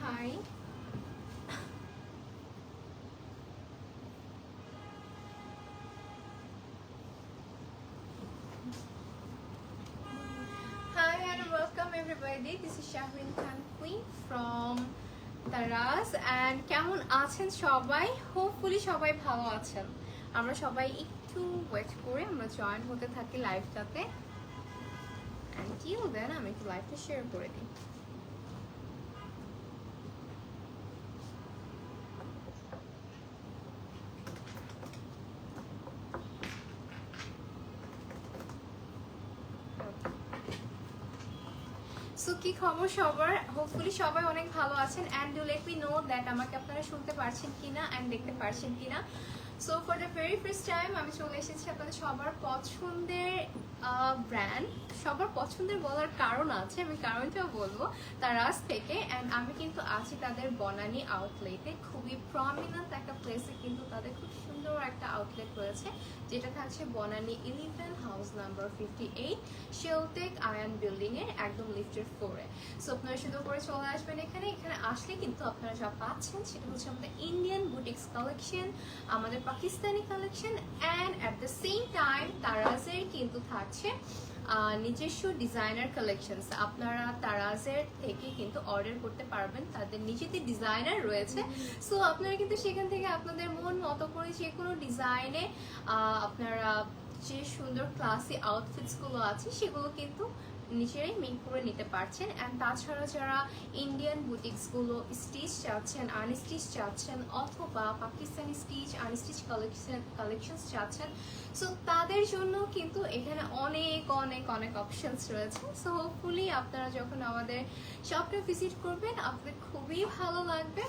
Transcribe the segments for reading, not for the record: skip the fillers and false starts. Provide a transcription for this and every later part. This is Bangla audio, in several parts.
Hi. Hi and welcome everybody. This is Shahrin Khan Queen from Taraz and কেমন আছেন সবাই? হোপফুলি সবাই ভালো আছেন। আমরা সবাই একটু ওয়েট করে আমরা জয়েন হতে থাকি লাইভটাতে। Until then আমি একটু লাইভটা শেয়ার করে দিই। সো কি খবর সবার? হোপফুলি সবাই অনেক ভালো আছেন and do let me know that আমাকে আপনারা শুনতে পারছেন কিনা অ্যান্ড দেখতে পারছেন কিনা। So for the very first time আমি চলে এসেছি আপনাদের সবার পছন্দের ব্র্যান্ড, সবার পছন্দের বলার কারণ আছে, আমি কারণটাও বলবো তারাজ থেকে। অ্যান্ড আমি কিন্তু আছি তাদের বনানী আউটলেটে, খুবই প্রমিনেন্ট একটা প্লেসে কিন্তু তাদের খুব সুন্দর একটা আউটলেট রয়েছে যেটা থাকছে Banani 11 house number 58 Sheltech Ayan building এর একদম লিফটের ফ্লোরে। সো আপনারা শুধু করে চলে আসবেন এখানে। এখানে আসলে কিন্তু আপনারা যা পাচ্ছেন সেটা হচ্ছে আমাদের ইন্ডিয়ান বুটিক্স কালেকশন, আমাদের Pakistani collection and at the same time তারাজের কিন্তু থাকছে নিজস্ব ডিজাইনার কালেকশনস। আপনারা তারাজের থেকে কিন্তু অর্ডার করতে পারবেন, তাদের নিজেদের ডিজাইনার রয়েছে। সো আপনারা কিন্তু সেখান থেকে আপনাদের মন মতো করে যে কোনো ডিজাইনে আপনারা যে সুন্দর ক্লাসি আউটফিটসগুলো আছে সেগুলো কিন্তু নিজেরাই মেক করে নিতে পারছেন। অ্যান্ড তাছাড়া যারা ইন্ডিয়ান বুটিক্সগুলো স্টিচ চাচ্ছেন, আনস্টিচ চাচ্ছেন অথবা পাকিস্তানি স্টিচ আনস্টিচ কালেকশনস চাচ্ছেন, সো তাদের জন্য কিন্তু এখানে অনেক অনেক অনেক অপশনস রয়েছে। সো হোপফুলি আপনারা যখন আমাদের শপটা ভিজিট করবেন আপনাদের খুবই ভালো লাগবে।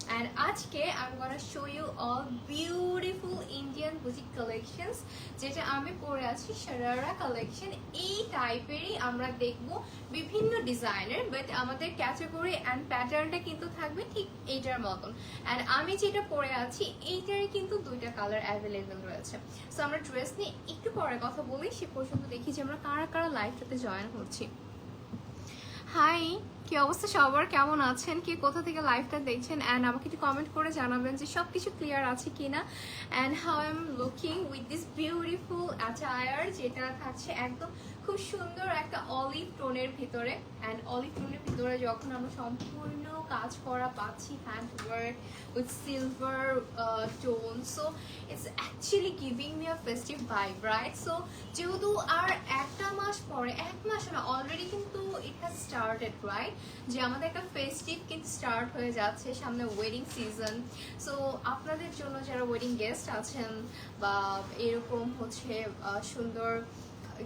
অ্যান্ড আজকে আমি gonna show you all beautiful Indian boutique collections, যেটা আমি পরে আছি শারারা কালেকশন। এই টাইপেরই আমরা দেখবো বিভিন্ন ডিজাইনের, বাট আমাদের ক্যাটাগরি অ্যান্ড প্যাটার্নটা কিন্তু থাকবে ঠিক এইটার মতন। অ্যান্ড আমি যেটা পরে আছি এইটারই কিন্তু দুইটা কালার অ্যাভেলেবেল রয়েছে। সো আমরা ড্রেস নিয়ে একটু পরে কথা বলি, সে পর্যন্ত দেখি যে আমরা কারা কারা লাইভটাতে জয়েন হচ্ছি। হাই, কি অবস্থা সবার? কেমন আছেন? কি কোথা থেকে লাইভটা দেখছেন? অ্যান্ড আমাকে একটু কমেন্ট করে জানাবেন যে সব কিছু ক্লিয়ার আছে কিনা। And how I am looking with this beautiful attire, যেটা থাকছে একদম খুব সুন্দর একটা অলিভ টোনের ভিতরে। অ্যান্ড অলিভ টোনের ভিতরে যখন আমরা সম্পূর্ণ কাজ করা পাচ্ছি, hand work with silver tone, so it's actually giving me a festive vibe, right? So যেহেতু আর একটা মাস পরে, এক মাস না অলরেডি কিন্তু ইট হ্যাজ স্টার্টেড, রাইট? যে আমাদের একটা ফেস্টিভ কিন্তু স্টার্ট হয়ে যাচ্ছে, সামনে ওয়েডিং সিজন। সো আপনাদের জন্য যারা ওয়েডিং গেস্ট আছেন বা এরকম হচ্ছে সুন্দর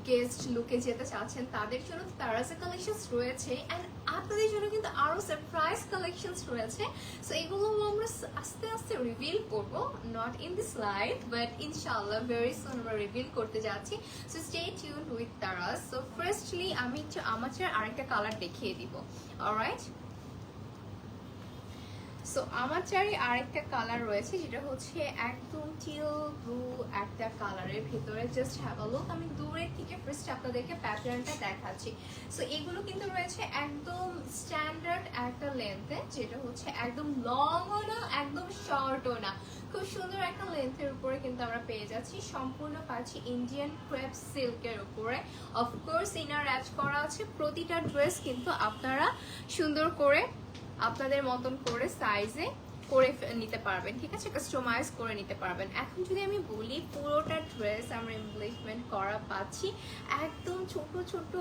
গেস্ট লুকে যেতে চাচ্ছেন তাদের জন্য তারাজের কালেকশনস রয়েছে। অ্যান্ড আপনাদের জন্য কিন্তু আরো সারপ্রাইজ কালেকশনস রয়েছে। সো এগুলো আমরা আস্তে আস্তে রিভিল করবো, not in this live but ইনশাআল্লাহ ভেরি সুন আমরা রিভিল করতে যাচ্ছি। So stay tuned with Taraz. So firstly আমি একটু আমাদের আরেকটা কালার দেখিয়ে দিব, অলরাইট? সো আমার চারি আরেকটা কালার রয়েছে যেটা হচ্ছে একদম টিল ব্লু একটা কালারের ভিতরে। Just have a look. আমি দূরের থেকে ফার্স্ট আপনাদেরকে প্যাটার্নটা দেখাচ্ছি। সো এগুলো কিন্তু রয়েছে একদম স্ট্যান্ডার্ড একটা লেন্থে, যেটা হচ্ছে একদম লংও না একদম শর্টও না, খুব সুন্দর একটা লেন্থের উপরে কিন্তু আমরা পেয়ে যাচ্ছি। সম্পূর্ণ পাচ্ছি ইন্ডিয়ান ক্রেপ সিল্কের উপরে। অফকোর্স ইনার অ্যাড করা আছে। প্রতিটা ড্রেস কিন্তু আপনারা সুন্দর করে আপনাদের মতন করে সাইজে করে নিতে পারবেন, ঠিক আছে? কাস্টমাইজ করে নিতে পারবেন। এখন যদি আমি বলি পুরোটা ড্রেস আমরা এমপ্লয়মেন্ট করা পাচ্ছি, একদম ছোট ছোট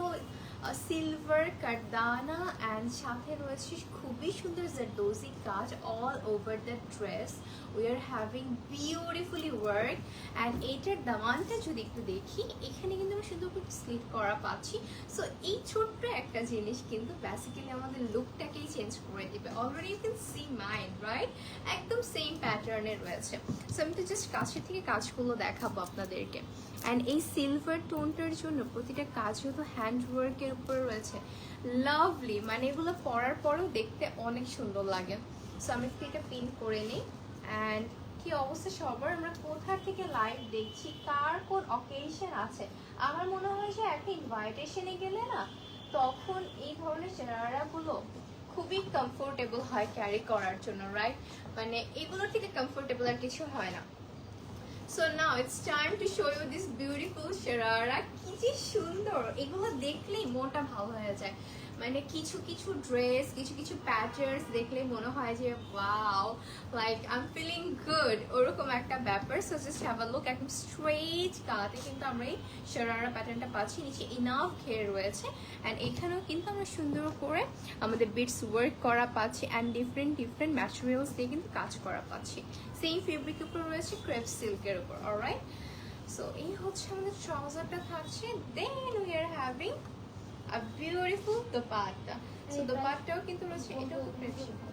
সিলভার কারদানা অ্যান্ড সাথে রয়েছে খুবই সুন্দর জারদোজি কাজ all over the dress. We are having beautifully work. And এইটার দামানটা যদি একটু দেখি, এখানে কিন্তু আমরা সুন্দর করে স্লিট করা পাচ্ছি। সো এই ছোট্ট একটা জিনিস কিন্তু বেসিক্যালি আমাদের লুকটাকেই চেঞ্জ করে দিবে। Already you can see mind, right? একদম সেম প্যাটার্নের রয়েছে। সো আমি তো জাস্ট কাছের থেকে কাজগুলো দেখাবো আপনাদেরকে। অ্যান্ড এই সিলভার টোনটার জন্য প্রতিটা কাজ যেহেতু হ্যান্ড ওয়ার্কের উপর রয়েছে, লাভলি, মানে এগুলো পরার পরেও দেখতে অনেক সুন্দর লাগে। সো আমি একটু এটা পিন করে নিই। অ্যান্ড কি অবস্থা সবার? আমরা কোথা থেকে লাইভ দেখছি, কার কোন অকেশন আছে? আমার মনে হয় যে একটা ইনভাইটেশনে গেলে না তখন এই ধরনের চেহারাগুলো খুবই কমফোর্টেবল হয় ক্যারি করার জন্য, রাইট? মানে এগুলোর থেকে কমফোর্টেবল আর কিছু হয় না। So now it's time to show you this beautiful sharara. কি যে সুন্দর, এগুলো দেখলেই মনটা ভালো হয়ে যায়। মানে কিছু কিছু ড্রেস, কিছু কিছু প্যাটার্নস দেখলে মনে হয় যে wow, like I am feeling good, ওরকম একটা ব্যাপার। So just have a look, একদম স্ট্রেট কাতে কিন্তু আমরা এই শারারা প্যাটার্নটা পাচ্ছি। নিচে ইনাফ ঘের রয়েছে অ্যান্ড এখানেও কিন্তু আমরা সুন্দর করে আমাদের বিটস ওয়ার্ক করা পাচ্ছি অ্যান্ড ডিফারেন্ট ডিফারেন্ট ম্যাটেরিয়ালস দিয়ে কিন্তু কাজ করা পাচ্ছি। সেম ফেব্রিক উপর রয়েছে ক্রেপ সিল্কের উপর, অলরাইট? সো এই হচ্ছে আমাদের ট্রাউজারটা থাকছে। Then we are having a beautiful dupatta. So dupattaও কিন্তু রয়েছে, এটাও তো ক্রেপ শিফন।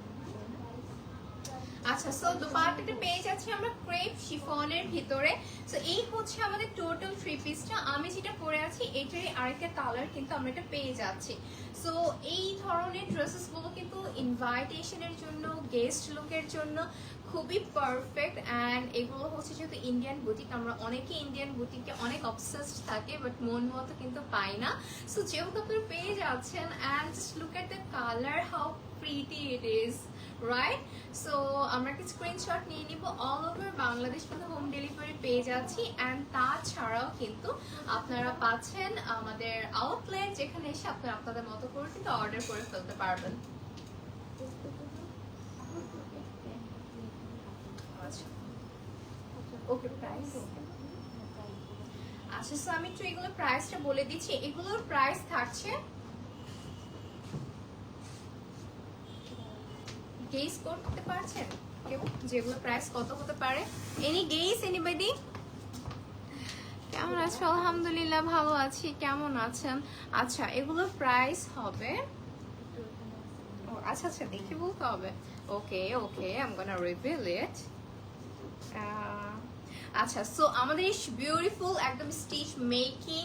আচ্ছা, সো দুপাট্টাটা পেয়ে যাচ্ছি আমরা ক্রেপ শিফনের ভিতরে। সো এই হচ্ছে আমাদের টোটাল থ্রি পিসটা। আমি যেটা পরে আছি এটারই আরেকটা কালার কিন্তু আমরা এটা পেয়ে যাচ্ছি। সো এই ধরনের ড্রেসেসগুলো কিন্তু ইনভাইটেশনের জন্য, গেস্ট লুকের জন্য খুবই পারফেক্ট। অ্যান্ড এগুলো হচ্ছে যেহেতু ইন্ডিয়ান বুটিক, আমরা অনেকে ইন্ডিয়ান বুটিকে অনেক অবসেসড থাকে বাট মন মতো কিন্তু পাই না। সো যেহেতু আপনারা পেয়ে যাচ্ছেন, and just look at the colour, how pretty it is, right? So আমরা একটা স্ক্রিনশট নিয়ে নিব। অল ওভার বাংলাদেশ কিন্তু হোম ডেলিভারি পেয়ে যাচ্ছি। অ্যান্ড তাছাড়াও কিন্তু আপনারা পাচ্ছেন আমাদের আউটলেট, যেখানে এসে আপনারা আপনাদের মতো করে কিন্তু অর্ডার করে ফেলতে পারবেন। ওকে, প্রাইস আচ্ছা, সো আমি একটু এগুলোর প্রাইসটা বলে দিচ্ছি। এগুলোর প্রাইস থাকছে, গেস করতে পারছেন কেউ যেগুলো প্রাইস কত হতে পারে? Any guess, anybody? কেমন আছো? আলহামদুলিল্লাহ ভালো আছি, কেমন আছেন? আচ্ছা, এগুলোর প্রাইস হবে, ও আচ্ছা আচ্ছা দেখি বলতে হবে। ওকে ওকে, আই এম গোনা রিভিল ইট। আচ্ছা, সো আমাদের এই বিউটিফুল একদম stitch making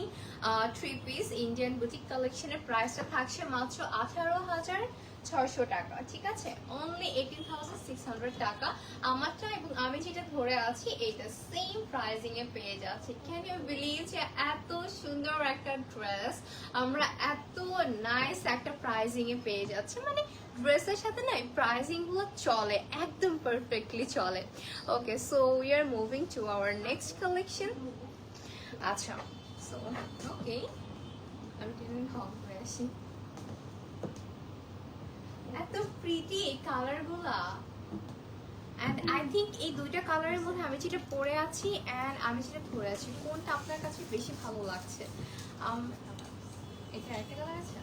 three piece Indian boutique কালেকশনের প্রাইসটা থাকছে মাত্র 18,600 টাকা, ঠিক আছে? অনলি 18,600 টাকা। আমারটা এবং আমি যেটা ধরে আছি এটা সেম প্রাইজিং এ পেয়ে যাচ্ছি। ক্যান ইউ বিলিভ যে এত সুন্দর একটা ড্রেস আমরা এত নাইস একটা প্রাইজিং এ পেয়ে যাচ্ছি? মানে ড্রেসের সাথে না প্রাইজিং গুলো চলে, একদম পারফেক্টলি চলে। Okay, so we are moving to our next collection. আচ্ছা, সো ওকে, আমি টেবিল হক করে আসি। এত প্রিটি এই কালার গুলা, এন্ড আই থিঙ্ক এই দুইটা কালারের মধ্যে আমি যেটা পরে আছি এন্ড আমি যেটা ধরে আছি, কোনটা আপনার কাছে বেশি ভালো লাগছে? এটা একটা কালার আছে।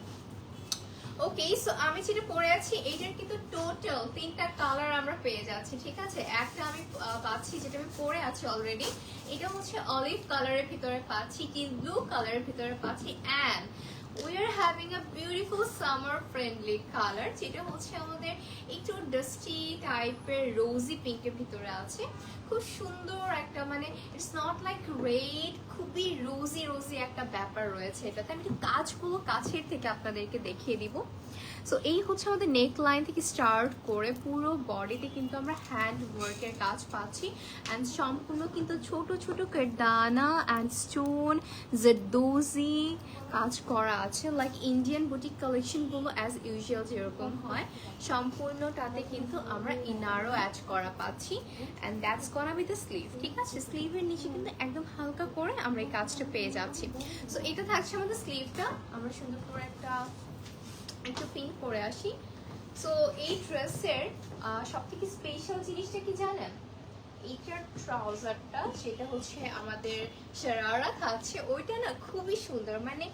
ওকে, সো আমি যেটা পরে আছি এইটার কিন্তু টোটাল তিনটা কালার আমরা পেয়ে যাচ্ছি, ঠিক আছে? একটা আমি পাচ্ছি যেটা আমি পরে আছি অলরেডি, এটা হচ্ছে অলিভ কালারের ভিতরে পাচ্ছি, টিল ব্লু কালারের ভিতরে পাচ্ছি, and we are having a beautiful summer friendly color যেটা হচ্ছে আমাদের একটু ডাস্টি টাইপের রোজি পিঙ্কের ভিতরে আছে। খুব সুন্দর একটা, মানে ইটস নট লাইক রেড, খুবই রোজি রোজি একটা ব্যাপার রয়েছে এটাতে। আমি একটু কাজগুলো কাছের থেকে আপনাদেরকে দেখিয়ে দিব। সো এই হচ্ছে আমাদের নেক লাইন থেকে স্টার্ট করে পুরো বডিতে কিন্তু আমরা হ্যান্ড ওয়ার্কের কাজ পাচ্ছি, অ্যান্ড সম্পূর্ণ কিন্তু ছোট ছোট কারদানা অ্যান্ড স্টোন জেদোজি কাজ করা আছে, লাইক ইন্ডিয়ান বুটিক কালেকশনগুলো অ্যাজ ইউজুয়াল যেরকম হয় সম্পূর্ণটাতে কিন্তু আমরা ইনারও অ্যাড করা পাচ্ছি। And that's gonna with the sleeve, ঠিক আছে? স্লিভের নিচে কিন্তু একদম হালকা করে আমরা এই কাজটা পেয়ে যাচ্ছি। সো এটা থাকছে আমাদের স্লিভটা। আমরা সুন্দর করে একটু পিন করে আসি। সো এই ড্রেসের সব থেকে স্পেশাল জিনিসটা কি জানেন? এইটার ট্রাউজারটা, যেটা হচ্ছে আমাদের শারারা থাকছে, ওইটা না খুবই সুন্দর, মানে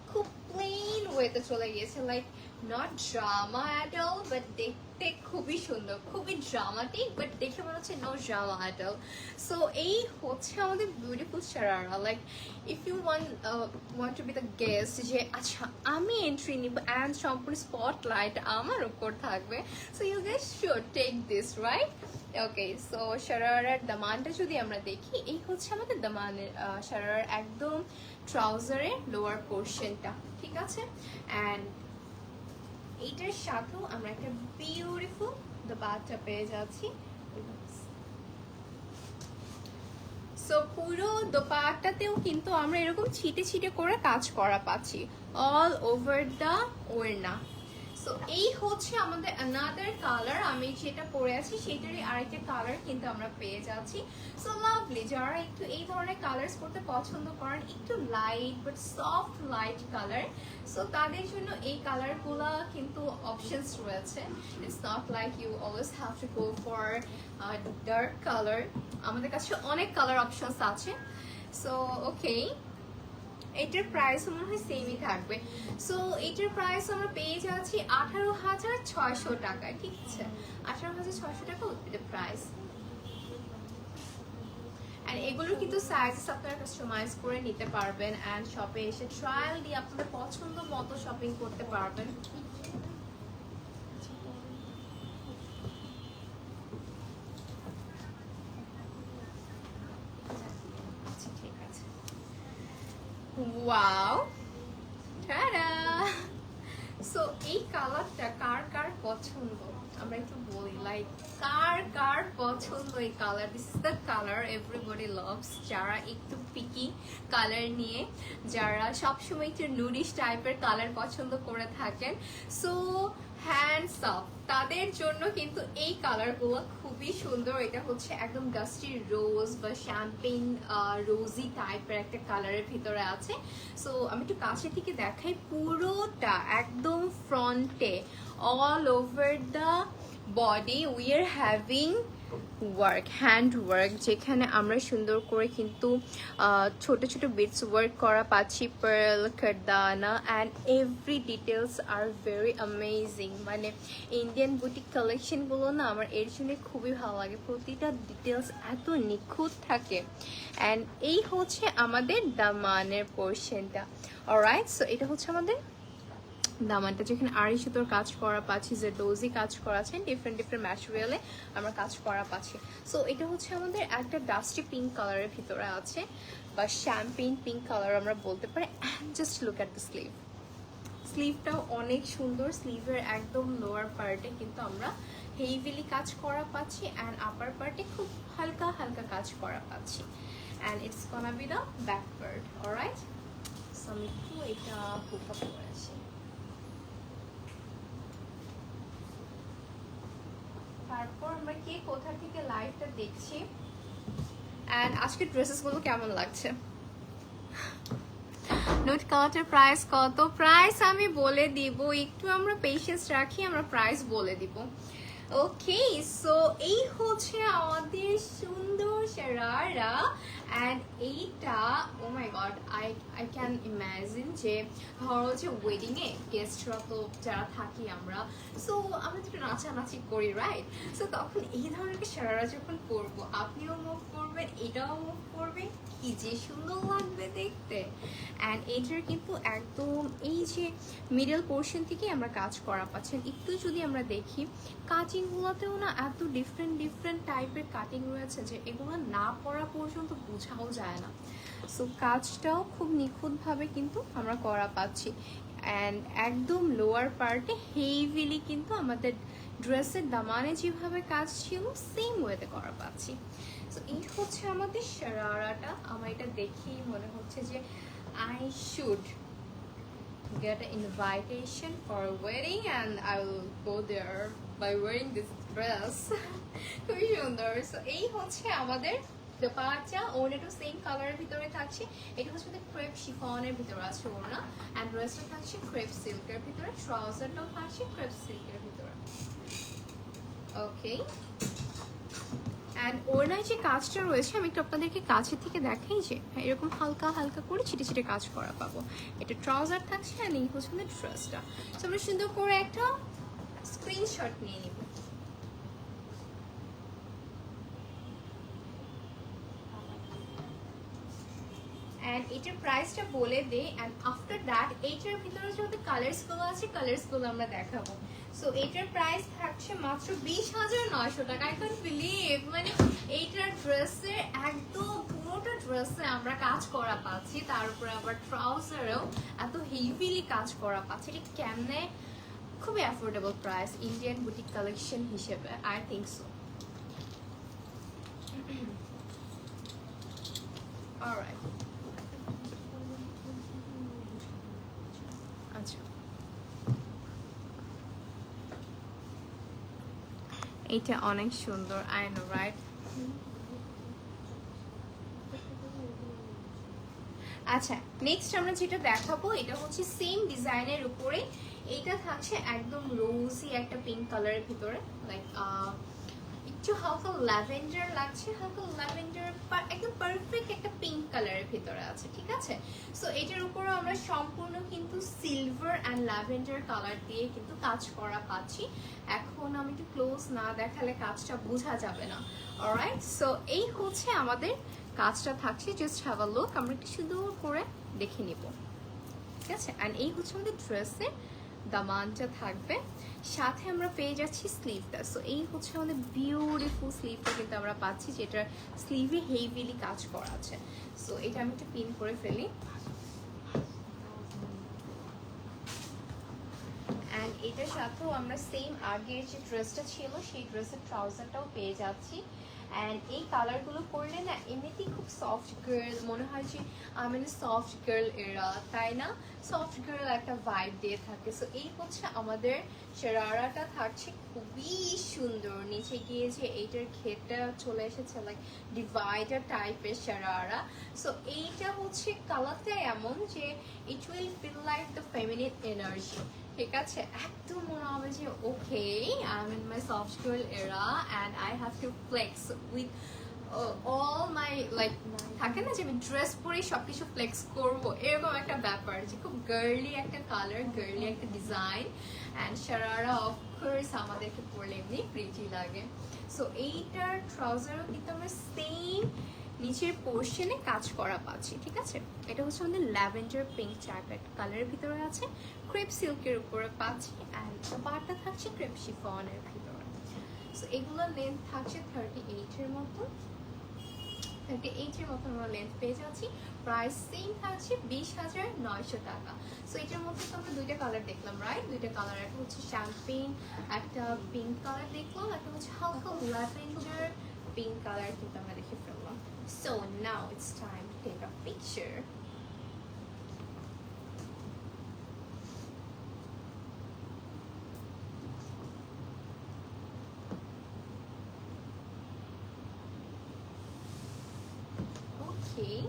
খুব প্লেন ওয়েতে চলে গিয়েছে, like not drama at all, but দেখতে খুবই সুন্দর, খুবই ড্রামাটিক, বাট দেখে মনে হচ্ছে no drama at all. So এই হচ্ছে আমাদের beautiful sharara. Like if you want to be the guest, যে আচ্ছা আমি এন্ট্রি নিব অ্যান্ড সম্পূর্ণ স্পটলাইট আমার উপর থাকবে, so you guess should take this, right? Okay, so শারারার দামানটা যদি আমরা দেখি, এই হচ্ছে আমাদের দামানের শারারার একদম ট্রাউজারের লোয়ার পোর্শনটা, ঠিক আছে? অ্যান্ড এইটার সাথেও আমরা একটা বিউটিফুল দোপাট্টা পেয়ে যাচ্ছি। সো পুরো দোপাট্টাতেও কিন্তু আমরা এরকম ছিটে ছিটে করে কাজ করা পাচ্ছি অল ওভার দ্য ওড়না। সো সো এই হচ্ছে আমাদের অ্যানাদার কালার, আমি যেটা পরে আছি সেটারই আরেকটা কালার কিন্তু আমরা পেয়ে যাচ্ছি। সো লাভলি, যারা একটু এই ধরনের কালার্স পরতে পছন্দ করেন, একটু light but soft light colour, so তাদের জন্য এই কালারগুলো কিন্তু অপশনস রয়েছে। It's not like you always have to go for dark colour, আমাদের কাছে অনেক কালার অপশনস আছে। সো ওকে, এটার প্রাইস মনে হয় সেমই থাকবে। সো এটার প্রাইস আমরা পেয়ে যাচ্ছি 18,600 টাকায়, ঠিক আছে? 18,600 টাকা এটার প্রাইস। অ্যান্ড এগুলোর কিন্তু সাইজেস আপনারা কাস্টমাইজ করে নিতে পারবেন অ্যান্ড শপে এসে ট্রায়াল দিয়ে আপনাদের পছন্দ মতো শপিং করতে পারবেন। Wow, ta-da! সো এই কালারটা কার কার পছন্দ আমরা একটু বলি, লাইক কার কার পছন্দ এই colour? This is the colour everybody loves. যারা একটু পিকি কালার নিয়ে, যারা সবসময় একটু নুডিশ টাইপের কালার পছন্দ করে থাকেন, সো হ্যান্ডস আপ, তাদের জন্য কিন্তু এই কালারগুলো খুবই সুন্দর। এটা হচ্ছে একদম ডাস্টি রোজ বা শ্যাম্পেন রোজি টাইপের একটা কালারের ভিতরে আছে। সো আমি একটু কাছে থেকে দেখাই, পুরোটা একদম ফ্রন্টে all over the body we are having work, hand work, যেখানে আমরা সুন্দর করে কিন্তু ছোট ছোট বিটস ওয়ার্ক করা পাচ্ছি, পার্ল, কারদানা and every details are very amazing. মানে ইন্ডিয়ান বুটিক কালেকশনগুলো না আমার এর জন্য খুবই ভালো লাগে, প্রতিটা ডিটেলস এত নিখুঁত থাকে। অ্যান্ড এই হচ্ছে আমাদের দামানের পোর্শনটা। অলরাইট, সো এটা হচ্ছে আমাদের দামানটা, যেখানে আড়ি সুতোর কাজ করা পাচ্ছি, যে ডোজি কাজ করা আছে, ডিফারেন্ট ডিফারেন্ট ম্যাটেরিয়ালে আমরা কাজ করা পাচ্ছি। সো এটা হচ্ছে আমাদের একটা ডাস্টি পিঙ্ক কালারের ভিতরে আছে, বা শ্যাম্পেন পিঙ্ক কালার আমরা বলতে পারি। Just look at the sleeve, স্লিভটাও অনেক সুন্দর। স্লিভের একদম লোয়ার পার্টে কিন্তু আমরা হেভিলি কাজ করা পাচ্ছি অ্যান্ড আপার পার্টে খুব হালকা হালকা কাজ করা পাচ্ছি। And it's গনা B the back part. Alright, so আমি একটু এটা হুক আপ করেছি। তারপর আমরা কে কোথা থেকে লাইভটা দেখছি এন্ড আজকে ড্রেসেসগুলো কেমন লাগছে? নোট কালারটার প্রাইস কত? প্রাইস আমি বলে দিব, একটু আমরা পেশেন্স রাখি, আমরা প্রাইস বলে দিব। ওকে, সো এই হচ্ছে আমাদের সুন্দর শারারা অ্যান্ড এইটা, ও my god, I can imagine যে ধরো যে ওয়েডিংয়ে গেস্টরা তো যারা থাকি আমরা, সো আমরা একটু নাচানাচি করি, রাইট? সো তখন এই ধরনের শারারা যখন পরবো, আপনিও মুভ করবেন, এটাও মুভ করবে, কি যে সুন্দর লাগবে দেখতে। অ্যান্ড এইটার কিন্তু একদম এই যে মিডল পোর্শন থেকে আমরা কাজ করা পাচ্ছেন। একটু যদি আমরা দেখি কাটিংগুলোতেও না এত ডিফারেন্ট ডিফারেন্ট টাইপের কাটিং রয়েছে যে এগুলো না পরা পর্যন্ত বোঝাও যায় না। সো কাজটাও খুব নিখুঁতভাবে কিন্তু আমরা করা পাচ্ছি অ্যান্ড একদম লোয়ার পার্টে হেভিলি কিন্তু আমাদের ড্রেসের দামানে যেভাবে কাজ ছিল সেম ওয়েতে করা পাচ্ছি। সো এই হচ্ছে আমাদের শারারাটা। আমার এটা দেখেই মনে হচ্ছে যে I should get an invitation for a wedding and I will go there by wearing this dress. খুবই সুন্দর। সো এই হচ্ছে আমাদের দোপাট্টা, ওড়নাটা সেম কালারের ভিতরে থাকছে। এটা হচ্ছে আমাদের ক্রেপ শিফনের ভিতরে আছে ওড়না অ্যান্ড ড্রেসটা থাকছে ক্রেপ সিল্কের ভিতরে, ট্রাউজারটাও থাকছে ক্রেপ সিল্কের ভিতরে। ওকে, অ্যান্ড ওড়নায় যে কাজটা রয়েছে আমি একটু আপনাদেরকে কাছে থেকে দেখাই, যে এরকম হালকা হালকা করে ছিটে ছিটে কাজ করা পাবো। এটা ট্রাউজার থাকছে অ্যান্ড এই হচ্ছে আমাদের ড্রেসটা। তো আমরা সুন্দর করে একটা স্ক্রিনশট নিয়ে নিব। অ্যান্ড এটার প্রাইসটা বলে দে অ্যান্ড আফটার দ্যাট এইটার ভিতরে যত কালার্সগুলো আছে কালার্সগুলো আমরা দেখাবো। সো এইটার প্রাইস থাকছে মাত্র 20,900 টাকা। আই ক্যান বিলিভ, মানে এইটার ড্রেসের একদম পুরোটা ড্রেসে আমরা কাজ করা পাচ্ছি, তার উপরে আবার ট্রাউজারেও এত হেভিলি কাজ করা পাচ্ছি। এটা কেমনে? খুবই affordable price Indian boutique collection হিসেবে, আই থিঙ্ক সো। অলরাইট, আচ্ছা এটা অনেক সুন্দর, আই নো রাইট। আচ্ছা, নেক্সট আমরা যেটা দেখাবো এটা হচ্ছে সেম ডিজাইনের উপরে, এটা থাকছে একদম রোজি একটা পিঙ্ক কালারের ভিতরে, লাইক একটু হালকা ল্যাভেন্ডার লাগছে, হালকা ল্যাভেন্ডার একদম পারফেক্ট একটা পিঙ্ক কালারের ভিতরে আছে, ঠিক আছে। সো এটার উপরও আমরা সম্পূর্ণ কিন্তু সিলভার অ্যান্ড ল্যাভেন্ডার কালার দিয়ে কিন্তু কাজ করা পাচ্ছি। এখন আমি একটু ক্লোজ না দেখালে কাজটা বোঝা যাবে না। অলরাইট, সো এই হচ্ছে আমাদের কাজটা থাকছে, জাস্ট হ্যাভ আ লুক, আমরা একটু সুন্দর করে দেখে নিব, ঠিক আছে। অ্যান্ড এই হচ্ছে আমাদের ড্রেসের দামানটা থাকবে, সাথে আমরা পেয়ে যাচ্ছি স্লিভটা। সো এই হচ্ছে আমাদের বিউটিফুল স্লিভটা কিন্তু আমরা পাচ্ছি, যেটা স্লিভে হেভিলি কাজ করা আছে। সো এটা আমি একটু পিন করে ফেলি। অ্যান্ড এটার সাথেও আমরা সেম আগের যে ড্রেসটা ছিল সেই ড্রেসের ট্রাউজারটাও পেয়ে যাচ্ছি। অ্যান্ড এই কালারগুলো পরলে না এমনিতেই খুব সফট গার্ল মনে হয়, যে মানে সফট গার্ল এরা, তাই না? সফট গার্ল একটা ভাইব দিয়ে থাকে। সো এই হচ্ছে আমাদের শারারাটা থাকছে খুবই সুন্দর, নিচে গিয়ে যে এইটার ঘেরটা চলে এসেছে লাইক ডিভাইডার টাইপের শারারা। সো এইটা হচ্ছে কালারটা এমন যে it will feel like the feminine energy, ঠিক আছে। একদম মনে হবে যে okay I am in my soft girl era and I have to flex with all my, like থাকে না যে আমি ড্রেস পরেই সবকিছু ফ্লেক্স করবো, এরকম একটা ব্যাপার, যে খুব গার্লি একটা কালার, গার্লি একটা ডিজাইন। অ্যান্ড শারারা অফকোর্স আমাদেরকে পরলে এমনি প্রিটি লাগে। সো এইটার ট্রাউজারও কিন্তু আমরা সেম নিচের পোর্শনে কাজ করা পাচ্ছি, ঠিক আছে। এটা হচ্ছে আমাদের ল্যাভেন্ডার পিঙ্ক টাইপের কালারের ভিতরে আছে, ক্রেপ সিল্কের উপরে পাচ্ছি। অ্যান্ড পাড়টা থাকছে ক্রেপ শিফনের ভিতরে। সো এগুলোর লেন্থ থাকছে 38-এর মতো, 38-এর মতো আমরা লেন্থ পেয়ে যাচ্ছি। প্রাইস সেম থাকছে 20,900 টাকা। সো এটার মধ্যে তো আমরা দুইটা কালার দেখলাম, রাইট? দুইটা কালার, একটা হচ্ছে শ্যাম্পেন, একটা পিঙ্ক কালার দেখলাম, একটা হচ্ছে হালকা ল্যাভেন্ডার পিঙ্ক কালার কিন্তু আমরা দেখে ফেললাম। So now it's time to take a picture. Okay.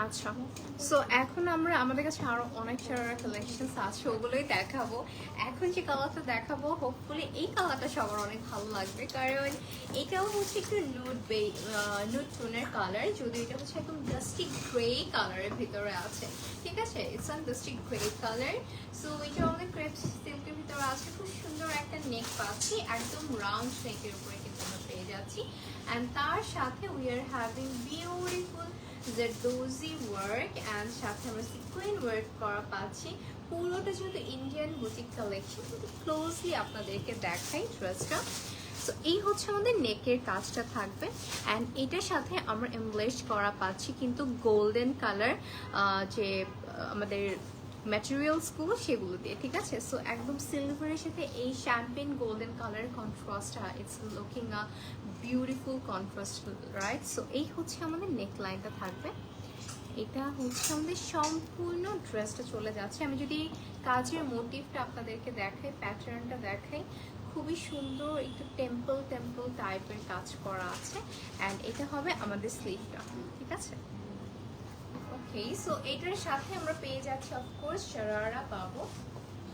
আচ্ছা, সো এখন আমরা আমাদের কাছে আরো অনেক শারারা কালেকশন আছে, ওগুলোই দেখাবো। এখন যে কালারটা দেখাবো হোপফুলি এই কালারটা সবার অনেক ভালো লাগবে, কারণ এটাও হচ্ছে একটু নুড টোনের কালার, যদি এটা হচ্ছে একদম ডাস্টি গ্রে কালারের ভিতরে আছে, ঠিক আছে। It's on dusty grey colour. So এটা আমাদের ক্রেপ সিল্কের ভিতরে আছে, খুব সুন্দর একটা নেক পাচ্ছি, একদম রাউন্ড নেকের উপরে কিন্তু আমরা পেয়ে যাচ্ছি। অ্যান্ড তার সাথে we are having beautiful zardozi work and সাথে আমরা সিকুয়েন্স ওয়ার্ক করা পাচ্ছি। পুরোটা যেহেতু ইন্ডিয়ান বুটিক কালেকশন, কিন্তু ক্লোজলি আপনাদেরকে দেখাই ড্রেসটা। সো এই হচ্ছে আমাদের নেকের কাজটা থাকবে। অ্যান্ড এটার সাথে আমরা এমব্লেশ করা পাচ্ছি কিন্তু গোল্ডেন কালার, যে আমাদের ম্যাটেরিয়ালসগুলো সেগুলো দিয়ে, ঠিক আছে। সো একদম সিলভারের সাথে এই শ্যাম্পেন গোল্ডেন কালারের কন্ট্রাস্টটা, it's looking a beautiful contrast, right? So এই হচ্ছে আমাদের নেক লাইনটা থাকবে। এটা হচ্ছে আমাদের সম্পূর্ণ ড্রেসটা চলে যাচ্ছে। আমি যদি কাজের মোটিভটা আপনাদেরকে দেখাই, প্যাটার্নটা দেখাই, খুবই সুন্দর একটু টেম্পল টেম্পল টাইপের কাজ করা আছে। অ্যান্ড এটা হবে আমাদের স্লিভটা, ঠিক আছে। ওকে, সো এটার সাথে আমরা পেয়ে যাচ্ছি অফকোর্স শারারা পাবো,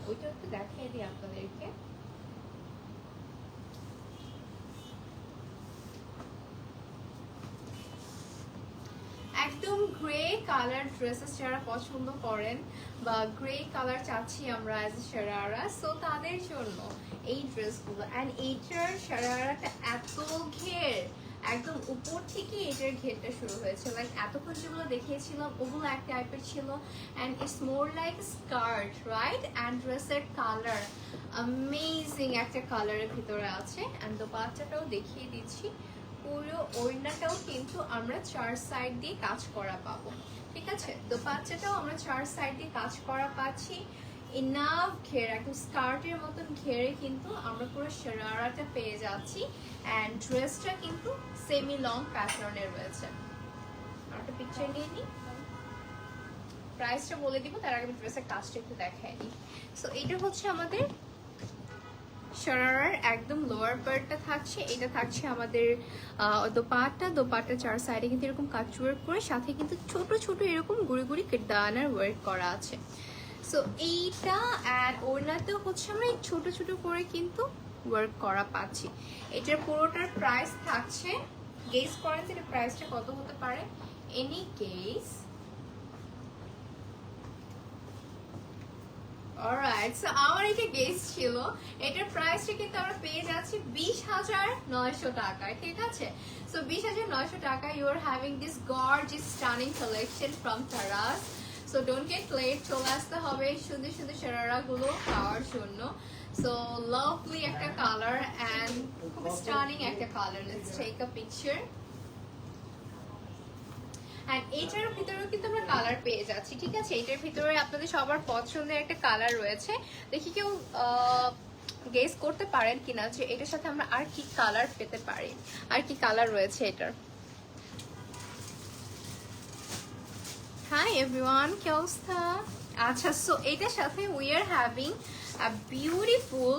ওইটা একটু দেখিয়ে দিই আপনাদেরকে। একদম গ্রে কালার ড্রেসেস যারা পছন্দ করেন বা গ্রে কালার চাচ্ছি আমরা অ্যাজ এ শারারা, সো তাদের জন্য এই ড্রেসগুলো। অ্যান্ড এইটার শারারাটা এত ঘের, একদম উপর থেকে এটার ঘেরটা শুরু হয়েছে, লাইক এতক্ষণ যেগুলো দেখিয়েছিলাম ওগুলো এক টাইপের ছিল। And it's more like skirt, right? And ড্রেসের কালার অ্যামেজিং একটা কালারের ভিতরে আছে। অ্যান্ড দোপাট্টাটাও দেখিয়ে দিচ্ছি, পুরো ওড়নাটাও কিন্তু আমরা 4 সাইড দিয়ে কাজ করা পাবো, ঠিক আছে। দোপাট্টাটাও আমরা 4 সাইড দিয়ে কাজ করা পাচ্ছি। ইনাফ ঘের, একদম স্কার্টের মতন ঘেরে কিন্তু আমরা পুরো শারারাটা পেয়ে যাচ্ছি। অ্যান্ড ড্রেসটা কিন্তু সেমি লং প্যাটার্নের রয়েছে, একটা পিকচার নিয়ে নিই, প্রাইসটা বলে দিব, তার আগে আমি ড্রেসের কাজটা একটু দেখাই দিই। সো এটা হচ্ছে আমাদের শরারার একদম লোয়ার পার্টটা থাকছে, এটা থাকছে আমাদের দোপাট্টা চার সাইডে কিন্তু এরকম কাজ ওয়ার্ক করে, সাথে কিন্তু ছোট ছোট এরকম গুড়ি গুড়ি দানার ওয়ার্ক করা আছে। সো এইটা অ্যান্ড ওড়নাতেও হচ্ছে আমরা এই ছোট ছোট করে কিন্তু ওয়ার্ক করা পাচ্ছি। এটার পুরোটার প্রাইস থাকছে, গেস করেন এর প্রাইসটা কত হতে পারে, এনি গেস? অলরাইট, সো আমার এটা গেস ছিল, এটার প্রাইসটা কিন্তু আমরা পেয়ে যাচ্ছি 20,900 টাকায়, ঠিক আছে? সো 20,900 টাকা you are having this gorgeous stunning collection from Taras. So don't get late, চলে আসতে হবে সুন্দর সুন্দর শারারা গুলো পাওয়ার জন্য। সো লাভলি একটা কালার অ্যান্ড খুব স্টানিং একটা colour. Let's take a picture. And এটার ভিতরেও কিন্তু আমরা কালার পেয়ে যাচ্ছি, ঠিক আছে? এটার ভিতরে আপনাদের সবার পছন্দের একটা কালার রয়েছে, দেখি কেউ গেস করতে পারেন কিনা যে এটার সাথে আমরা আর কি কালার পেতে পারি, আর কি কালার রয়েছে এটার। হাই এভরিওয়ান, কি অবস্থা? আচ্ছা, সো এটার সাথে we are having a beautiful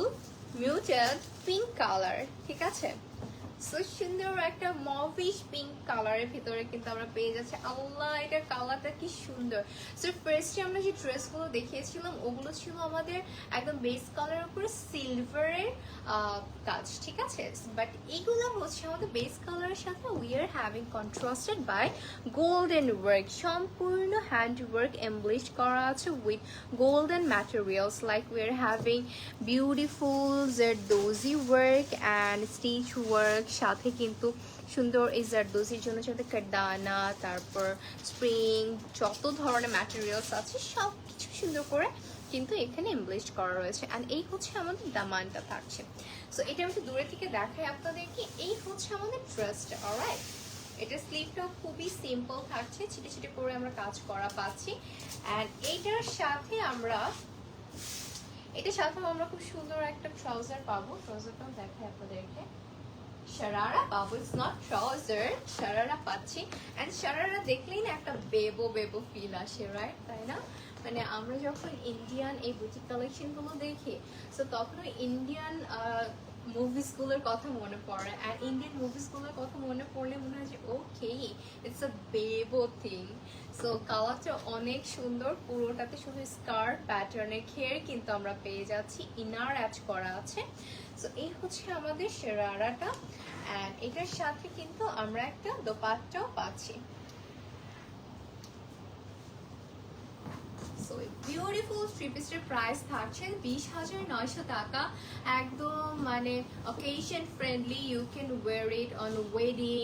muted pink colour, ঠিক আছে? সো সুন্দর একটা মভিশ পিঙ্ক কালারের ভিতরে কিন্তু আমরা পেয়ে যাচ্ছি। আল্লাহ, এটার কালারটা কি সুন্দর। সো ফার্স্টে আমরা যে ড্রেসগুলো দেখিয়েছিলাম ওগুলো ছিল আমাদের একদম বেস কালারের উপরে সিলভারের কাজ, ঠিক আছে? বাট এগুলো হচ্ছে আমাদের বেস কালারের সাথে we are having contrasted by golden work, সম্পূর্ণ হ্যান্ড ওয়ার্ক এমব্লিশ করা আছে with golden materials, like we are having beautiful zardozi work and stitch work, সাথে কিন্তু সুন্দর এই জারদোজির জন্য সাথে কারদানা, তারপর স্প্রিং, যত ধরনের ম্যাটেরিয়ালস আছে সব কিছু সুন্দর করে কিন্তু এখানে এমব্লিশ করা রয়েছে। অ্যান্ড এই হচ্ছে আমাদের দামানটা থাকছে। সো এটা আমি একটু দূরে থেকে দেখাই আপনাদেরকে, এই হচ্ছে আমাদের ড্রেসটা। অলরাইট, এটা স্লিভটাও খুবই সিম্পল থাকছে, ছিটে ছিটে করে আমরা কাজ করা পাচ্ছি। অ্যান্ড এটার সাথে আমরা খুব সুন্দর একটা ট্রাউজার পাবো, ট্রাউজারটাও দেখাই আপনাদেরকে। শারারা পাবো, ইটস নট ট্রাউজার, শারারা পাচ্ছি। অ্যান্ড শারারা দেখলেই না একটা বেবো বেবো ফিল আসে, রাইট? তাই না? মানে আমরা যখন ইন্ডিয়ান এই বুটিক কালেকশনগুলো দেখি, সো তখন ওই ইন্ডিয়ান মুভিসগুলোর কথা মনে পড়ে। আর ইন্ডিয়ান মুভিসগুলোর কথা মনে পড়লে মনে হয় যে ওকে, ইটস আ বেবো থিং। সো কালারটা অনেক সুন্দর, পুরোটাতে শুধু স্কার্ট প্যাটার্নের ঘের কিন্তু আমরা পেয়ে যাচ্ছি, ইনার অ্যাড করা আছে। সো এই হচ্ছে আমাদের শারারাটা। অ্যান্ড এটার সাথে কিন্তু আমরা একটা দোপাট্টাও পাচ্ছি। সো বিউটিফুল থ্রি পিসের প্রাইস থাকছে 20,900 টাকা, একদম মানে occasion friendly. You can wear it on wedding,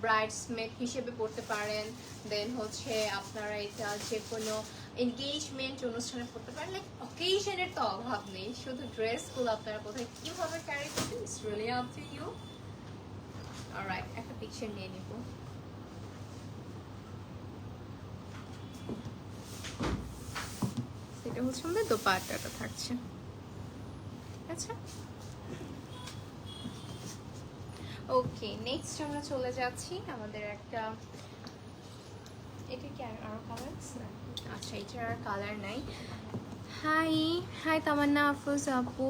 bridesmaid হিসেবে পড়তে পারেন, দেন হচ্ছে আপনারা এটা যে কোনো এনগেজমেন্ট অনুষ্ঠানে পড়তে পারেন। লাইক অকেশনের তো অভাব নেই, শুধু ড্রেসগুলো আপনারা কোথায় কিভাবে ক্যারি করবেন, it's really up to you. Alright, একটা পিকচার নিয়ে নিব। এটা হচ্ছে আমাদের দোপাট্টাটা থাকছে, আচ্ছা। ওকে, নেক্সট আমরা চলে যাচ্ছি আমাদের একটা, এটা কি আরো কালার? আচ্ছা, এটার আর কালার নাই। হাই হাই তামান্না আফরোজ আপু,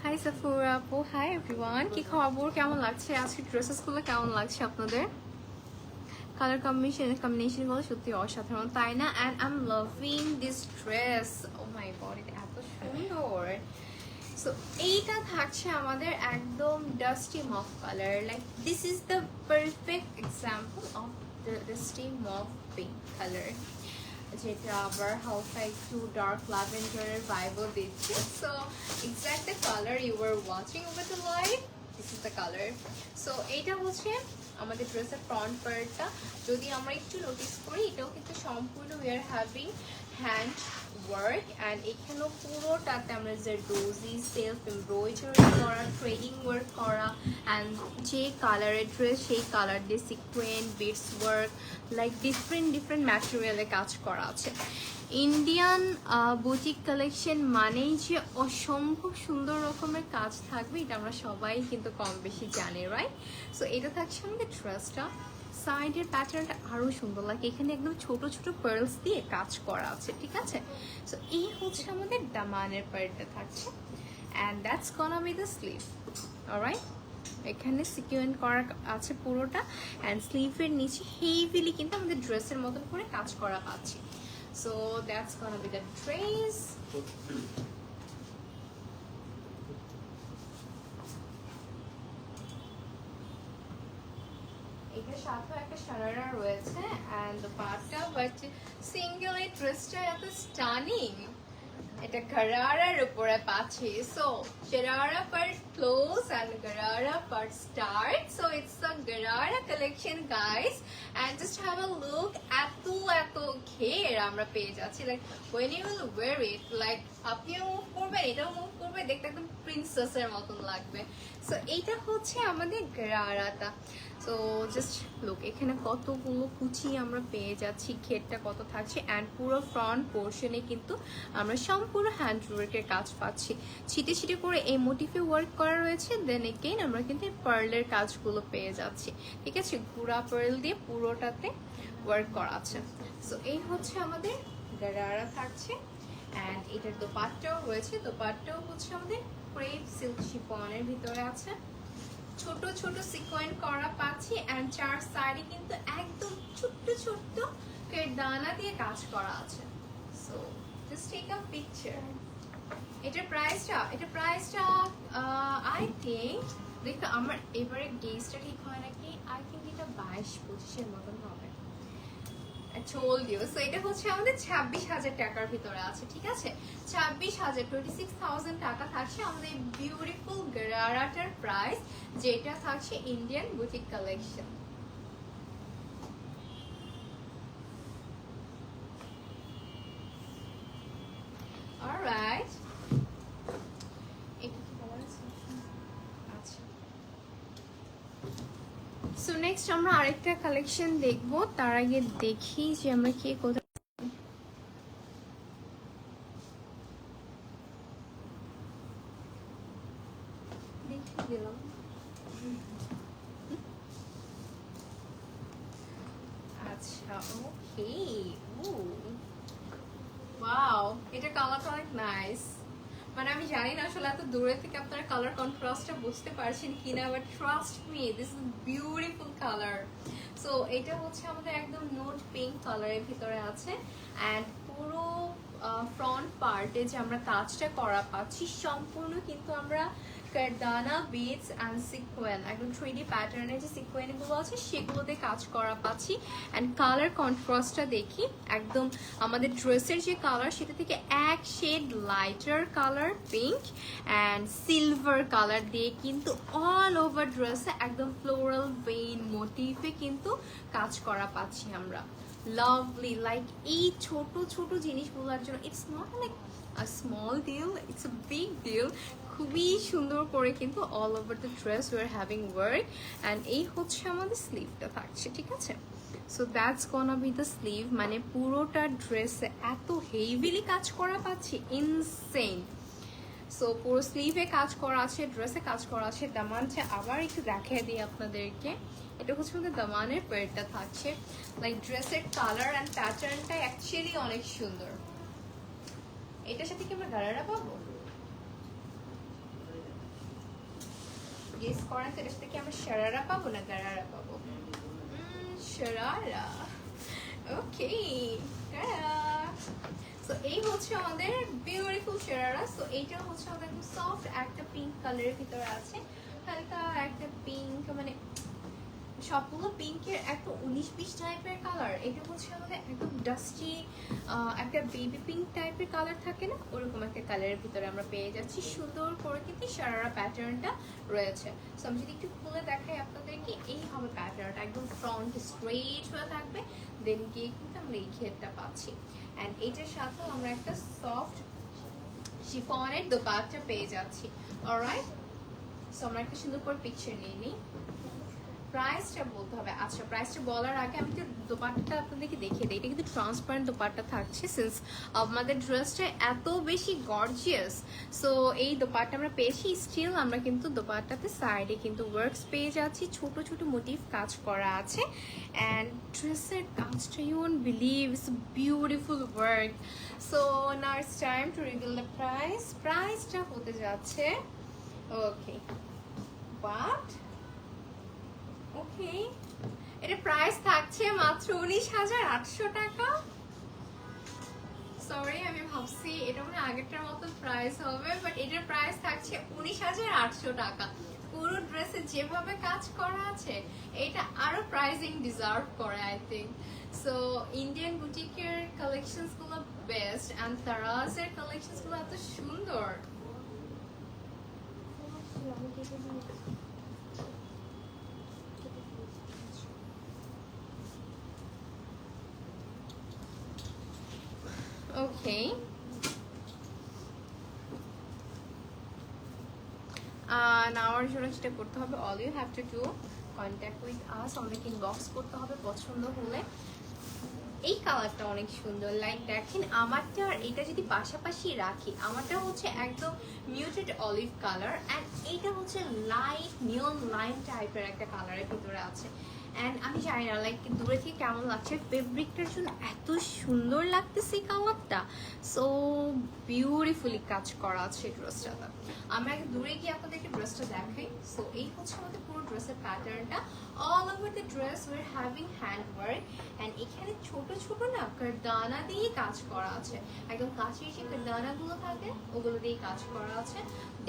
হাই সাফুর আপু, হাই এভরিওয়ান, কি খবর, কেমন লাগছে আজকে ড্রেসেসগুলো, কেমন লাগছে আপনাদের? কালার কম্বিনেশনগুলো সত্যি অসাধারণ, তাই না? And I am loving this dress, oh my god, এটা এত সুন্দর। সো এইটা থাকছে আমাদের একদম dusty mauve colour, like this is the perfect example of the dusty mauve pink colour, যেটা আবার হালকা একটু ডার্ক ল্যাভেন্ডারের ভাইবও দিচ্ছে। So exact the colour you are watching over the live, this is the colour. So এইটা হচ্ছে আমাদের ড্রেসের ফ্রন্ট পার্টটা। যদি আমরা একটু নোটিস করি, এটাও কিন্তু সম্পূর্ণ we are having hand work, and এখানেও পুরোটাতে আমরা জারদোজি সেলফ এমব্রয়ডারি করা, ট্রেডিং ওয়ার্ক করা, অ্যান্ড যে কালারের ড্রেস সেই কালার দিয়ে sequin beads work, like different ম্যাটেরিয়ালে কাজ করা আছে। ইন্ডিয়ান বুটিক কালেকশন মানেই যে অসম্ভব সুন্দর রকমের কাজ থাকবে, এটা আমরা সবাই কিন্তু কম বেশি জানি, রাইট? সো এটা থাকছে আমাদের ড্রেসটা। সাইডের প্যাটার্নটা আরও সুন্দর লাগে, এখানে একদম ছোট ছোট পার্লস দিয়ে কাজ করা আছে, ঠিক আছে? সো এই হচ্ছে আমাদের দামানের পার্টটা থাকছে, and that's গনা B the sleeve, alright? এখানে সিকুয়েন্ট করা আছে পুরোটা, অ্যান্ড স্লিভের নিচে হেভিলি কিন্তু আমাদের ড্রেসের মতন করে কাজ করা পাচ্ছি। So that's gonna be the trays. এটার সাথে একটা শারারা রয়েছে and the পাটটা বাট সিঙ্গেল এই ড্রেসটা এত স্টানিং, এটা গারারার উপরে পাচ্ছি। So sharara part close and gharara part start, so it's a gharara collection guys, and just have a look এত ঘের আমরা পেয়ে যাচ্ছি, like when you will wear it, like আপনিও মুভ করবেন, এটাও মুভ করবে, দেখতে একদম প্রিন্সেসের মতন লাগবে। সো এইটা হচ্ছে আমাদের গারারাটা। সো জাস্ট লুক, এখানে কতগুলো কুচি আমরা পেয়ে যাচ্ছি, ঘেরটা কত থাকছে, অ্যান্ড পুরো ফ্রন্ট পোর্শনে কিন্তু আমরা সম্পূর্ণ হ্যান্ড ওয়ার্কের কাজ পাচ্ছি, ছিটে ছিটে করে এই মোটিফে ওয়ার্ক করা রয়েছে। দেন এগেইন আমরা কিন্তু পার্লের কাজগুলো পেয়ে যাচ্ছি, ঠিক আছে? গুড়া পার্ল দিয়ে পুরোটাতে ওয়ার্ক করা আছে। সো এই হচ্ছে আমাদের গারারা থাকছে, অ্যান্ড এটার দোপাট্টাও রয়েছে, দোপাট্টাও হচ্ছে আমাদের ক্রেপ সিল্ক শিফনের ভিতরে আছে, ছোট ছোট সিকোয়েন্ট করা পাচ্ছি, এন্ড চার সাইডে কিন্তু একদম ছোট্ট ছোট্ট দানা দিয়ে কাজ করা আছে। So just take a picture. এটার প্রাইসটা আই থিঙ্ক, দেখো আমার এবারে গেজটা ঠিক হয় নাকি, আই থিঙ্ক এটা 22-25 মতন হবে। told you. So এটা হচ্ছে আমাদের 26,000 টাকার ভিতরে আছে, ঠিক আছে? 26,000, 26,000 টাকা থাকছে আমাদের বিউটিফুল গারারাটার প্রাইস, যেটা থাকছে Indian boutique collection. Alright, so next আমরা আরেকটা কালেকশন দেখবো, তার আগে দেখি যে আমরা কে কোথায় দিলাম। আচ্ছা, ওকে, ওয়াও, এটা কালারটা অনেক নাইস। মানে আমি জানি না আসলে এত দূরে থেকে আপনারা কালার কন্ট্রাস্টটা বুঝতে পারছেন কিনা, but trust me, this is beautiful colour. So এটা হচ্ছে আমাদের একদম নোট পিঙ্ক কালারের ভিতরে আছে, অ্যান্ড পুরো ফ্রন্ট পার্টে যে আমরা কাজটা করা পাচ্ছি সম্পূর্ণ কিন্তু আমরা কারদানা বিটস অ্যান্ড সিকোয়েন, একদম 3D প্যাটার্নের যে সিকোয়েনগুলো আছে সেগুলোতে কাজ করা পাচ্ছি। অ্যান্ড কালার কন্ট্রাস্টটা দেখি, একদম আমাদের ড্রেসের যে কালার সেটা থেকে এক shade lighter colour pink and silver colour দিয়ে কিন্তু অল ওভার ড্রেসে একদম ফ্লোরাল ভেইন মোটিভে কিন্তু কাজ করা পাচ্ছি আমরা। লাভলি, লাইক এই ছোট ছোট জিনিসগুলোর জন্য it's not like a small deal, it's a big deal. খুবই সুন্দর করে কিন্তু all over the dress we are having work, and এই হচ্ছে আমাদের স্লিভটা থাকছে, ঠিক আছে? So that's gonna be the sleeve, মানে পুরোটা ড্রেসে এত হেভিলি কাজ করা পাচ্ছি, ইনসেন। সো পুরো স্লিভে কাজ করা আছে, ড্রেসে কাজ করা আছে, দামানটা আবার একটু দেখিয়ে দিই আপনাদেরকে। এটা হচ্ছে আমাদের দামানের পেয়ারটা থাকছে, লাইক ড্রেসের কালার অ্যান্ড প্যাটার্নটা অ্যাকচুয়ালি অনেক সুন্দর। এটার সাথে কি আমরা গারারা পাবো? গেস করেন তো, এটার সাথে কি আমরা শারারা পাবো না গারারা পাবো? শারারা, ওকে, সো এই হচ্ছে আমাদের বিউটিফুল শারারা। সো এইটা হচ্ছে আমাদের একদম সফট একটা পিঙ্ক কালারের ভিতরে আছে, হালকা একটা পিঙ্ক, মানে সবগুলো পিঙ্কের একটা 19-20 টাইপের কালার। এটা হচ্ছে আমাদের একদম ডাস্টি একটা বেবি পিঙ্ক টাইপের কালার থাকে না, ওরকম একটা কালারের ভিতরে আমরা পেয়ে যাচ্ছি। সুন্দর করে কিন্তু শারারা প্যাটার্নটা রয়েছে। সো আমি যদি একটু খুলে দেখাই আপনাদেরকে, এই হবে প্যাটার্নটা, একদম ফ্রন্ট স্ট্রেট হয়ে থাকবে, দেন গিয়ে কিন্তু আমরা এই ঘেরটা পাচ্ছি। অ্যান্ড এইটার সাথেও আমরা একটা সফট শিফনের দোপাট্টা পেয়ে যাচ্ছি। অলরাইট, সো আমরা একটা সুন্দর করে পিকচার নিয়ে নিই। প্রাইসটা বলতে হবে। আচ্ছা, প্রাইসটা বলার আগে আমি একটু দোপাট্টাটা আপনাদেরকে দেখিয়ে দিই। এটা কিন্তু ট্রান্সপারেন্ট দোপাট্টা থাকছে, সিন্স আমাদের ড্রেসটা এত বেশি গর্জিয়াস। সো এই দোপাট্টা আমরা পেয়েছি, স্টিল আমরা কিন্তু দোপাট্টাতে সাইডে কিন্তু ওয়ার্কস পেয়ে যাচ্ছি, ছোট ছোট মোটিভ কাজ করা আছে। অ্যান্ড ড্রেসের কাজটা you won't believe, it's beautiful work. So now it's time to reveal the price. প্রাইসটা হতে যাচ্ছে, ওকে বাট ওকে, এটা প্রাইস থাকছে মাত্র 19,800 টাকা। সরি, আমি ভাবছি এটা মানে আগেরটার মতো প্রাইস হবে, বাট এটার প্রাইস থাকছে 19,800 টাকা। পুরো ড্রেসে যেভাবে কাজ করা আছে এটা আরো প্রাইসিং ডিজার্ভ করে আই থিঙ্ক। সো ইন্ডিয়ান বুটিকের কালেকশনস গুলো বেস্ট, অ্যান্ড তারাজের কালেকশনস গুলো এত সুন্দর। ওকে, নেওয়ার জন্য যেটা করতে হবে, all you have to do contact with us, আমাদেরকে ইনবক্স করতে হবে পছন্দ হলে। এই কালারটা অনেক সুন্দর, লাইক দেখেন আমারটা আর এটা যদি পাশাপাশি রাখি, আমারটা হচ্ছে একদম মিউটেড অলিভ কালার, অ্যান্ড এইটা হচ্ছে লাইট নিয়ন লাইম টাইপের একটা কালারের ভিতরে আছে। অ্যান্ড আমি জানি না লাইক দূরে থেকে কেমন লাগছে, ফেব্রিকটার জন্য এত সুন্দর লাগতেছে এই কালারটা, সো বিউটিফুলি কাজ করা আছে ড্রেসটাতে। আমি আগে দূরে গিয়ে আপনাদেরকে ড্রেসটা দেখাই। সো এই হচ্ছে আমাদের পুরো ড্রেসের প্যাটার্নটা। All over the dress উইর having hand work, and এখানে ছোট ছোট না কারদানা দিয়ে কাজ করা আছে, একদম কাছের যে কারদানাগুলো থাকে ওগুলো দিয়ে কাজ করা আছে,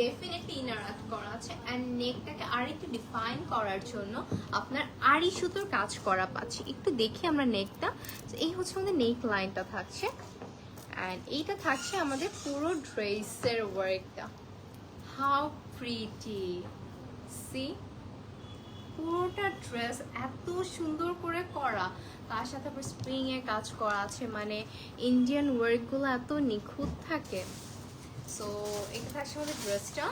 ডেফিনেটলি ইনার আর্ট করা আছে। অ্যান্ড নেকটাকে আর একটু ডিফাইন করার জন্য আপনার আড়ি সুতোর কাজ করা পাচ্ছি। একটু দেখি আমরা নেকটা, এই হচ্ছে আমাদের নেক লাইনটা থাকছে, অ্যান্ড এইটা থাকছে আমাদের পুরো ড্রেসের ওয়ার্কটা। হাউ প্রিটি, সি পুরোটা ড্রেস এত সুন্দর করে করা, তার সাথে আবার স্প্রিং এর কাজ করা আছে, মানে ইন্ডিয়ান ওয়ার্কগুলো এত নিখুঁত থাকে। সো এটা থাকছে আমাদের ড্রেসটা।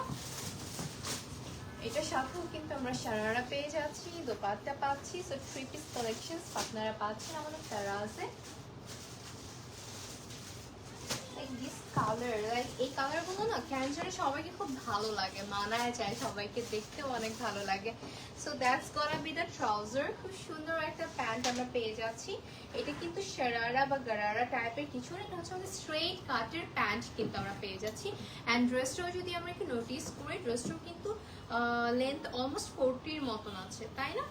এটার সাথেও কিন্তু আমরা সারারা পেয়ে যাচ্ছি, দোপাট্টা পাচ্ছি। সো 3 পিস কালেকশনস আপনারা পাচ্ছেন আমাদের তারাজে। কালার লাইক এই কালারগুলো না ক্যান্সারে সবাইকে খুব ভালো লাগে, মানায় যায়, সবাইকে দেখতেও অনেক ভালো লাগে। So that's gonna be the trouser. খুব সুন্দর একটা প্যান্ট আমরা পেয়ে যাচ্ছি। এটা কিন্তু শারারা বা গারারা টাইপের কিছু, এটা হচ্ছে আমাদের স্ট্রেট কাটের প্যান্ট কিন্তু আমরা পেয়ে যাচ্ছি। অ্যান্ড ড্রেসটাও যদি আমরা একটু নোটিস করি, ড্রেসটাও কিন্তু লেন্থ অলমোস্ট 40-র মতন আছে, তাই না?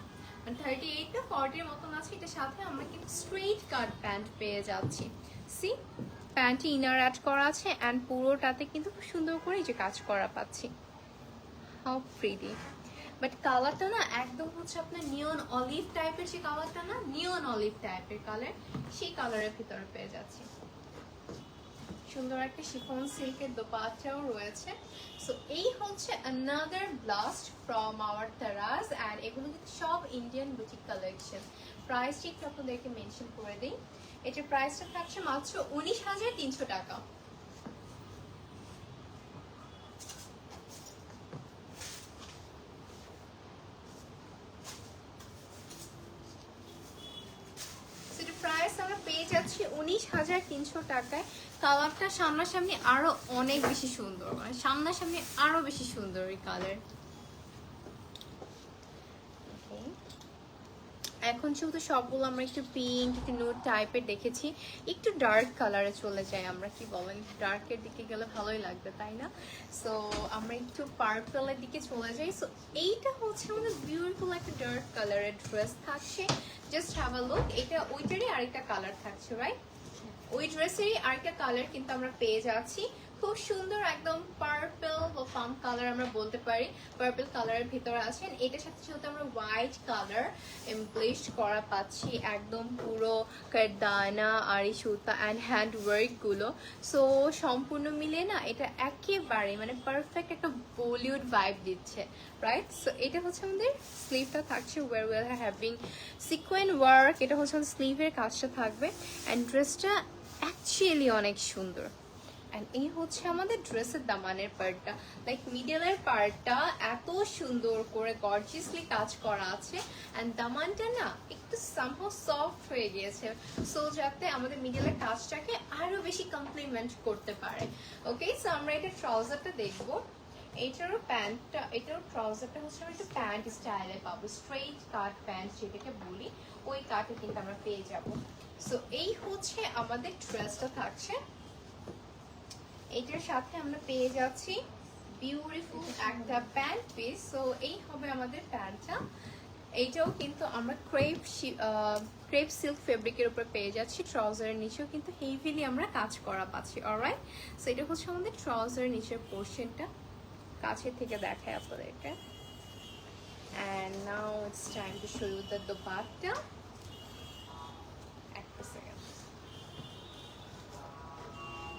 38 বা 40-র মতন আছে। এটার সাথে আমরা কিন্তু স্ট্রেট কাট প্যান্ট পেয়ে যাচ্ছি। সি প্যান্টে ইনার অ্যাড করা আছে, অ্যান্ড পুরোটাতে কিন্তু খুব সুন্দর করে যে কাজ করা পাচ্ছি। হাউ প্রিটি, বাট কালারটা না একদম হচ্ছে আপনার নিয়ন অলিভ টাইপের, যে কালারটা না নিয়ন অলিভ টাইপের কালার, সেই কালারের ভিতরে পেয়ে যাচ্ছি। সুন্দর একটা শিফন সিল্কের দোপাট্টাও রয়েছে। সো এই হচ্ছে another blast from our Taraz, and এগুলো কিন্তু সব ইন্ডিয়ান বুটিক কালেকশন। প্রাইসটি একটু আপনাদেরকে মেনশন করে দিই। এটার প্রাইসটা থাকছে মাত্র 19,300 টাকা। প্রাইস আমরা পেয়ে যাচ্ছি 19,300 টাকায়। কালারটা সামনাসামনি আরো অনেক বেশি সুন্দর, মানে সামনাসামনি আরো বেশি সুন্দর এই কালার। এখন যেহেতু সবগুলো আমরা একটু পিঙ্ক একটু নুড টাইপের দেখেছি, একটু ডার্ক কালারে চলে যাই আমরা, কি বলেন ডার্কের দিকে গেলে ভালোই লাগবে তাই না? সো আমরা একটু পার্পলের দিকে চলে যাই। সো এইটা হচ্ছে আমাদের বিউটিফুল একটা ডার্ক কালারের ড্রেস থাকছে। জাস্ট হ্যাভ আ লুক, এটা ওইটারই আরেকটা কালার থাকছে, রাইট? ওই ড্রেসেরই আরেকটা কালার কিন্তু আমরা পেয়ে যাচ্ছি। খুব সুন্দর একদম পার্পল বা পাম কালার আমরা বলতে পারি, পার্পল কালারের ভিতরে আছেন। এটার সাথে সাথে আমরা হোয়াইট কালার এমপ্লিশড করা পাচ্ছি, একদম পুরো কারদানা আরি সুতা অ্যান্ড হ্যান্ড ওয়ার্কগুলো। সো সম্পূর্ণ মিলে না এটা একেবারে মানে পারফেক্ট একটা বলিউড ভাইব দিচ্ছে, রাইট? সো এটা হচ্ছে আমাদের স্লিভটা থাকছে, where we are having sequin work. এটা হচ্ছে আমাদের স্লিভের কাজটা থাকবে, অ্যান্ড ড্রেসটা অ্যাকচুয়ালি অনেক সুন্দর। এন্ড এই হচ্ছে আমাদের ড্রেসের দামানের পার্টটা, লাইক মিডলের পার্টটা এত সুন্দর করে গর্জিয়াসলি কাজ করা আছে এন্ড দামানটা না একটু সামহাউ সফট হয়ে গিয়েছে, সো যাতে আমাদের মিডলের কাজটাকে আরো বেশি কমপ্লিমেন্ট করতে পারে। ওকে, সো আমরা এটা ট্রাউজারটা দেখবো। এটারও প্যান্টটা, এটারও ট্রাউজারটা হচ্ছে আমরা একটু প্যান্ট স্টাইলে পাবো, স্ট্রেইট কাট প্যান্ট যেটাকে বলি, ওই কাটে কিন্তু আমরা পেয়ে যাব। সো এই হচ্ছে আমাদের ড্রেসটা থাকছে। এটার সাথে আমরা পেয়ে যাচ্ছি বিউটিফুল একটা প্যান্ট পিস। সো এই হবে আমাদের প্যান্টটা। এইটাও কিন্তু আমরা ক্রেপ সিল্ক ফেব্রিকের উপর পেয়ে যাচ্ছি। ট্রাউজারের নিচেও কিন্তু হেভিলি আমরা কাজ করা পাচ্ছি। অলরাইট, সো এটা হচ্ছে আমাদের ট্রাউজারের নিচের পোর্শনটা, কাছের থেকে দেখায় আপনাদেরকে। And now it's time to show you the dupatta. একটা সেকেন্ড।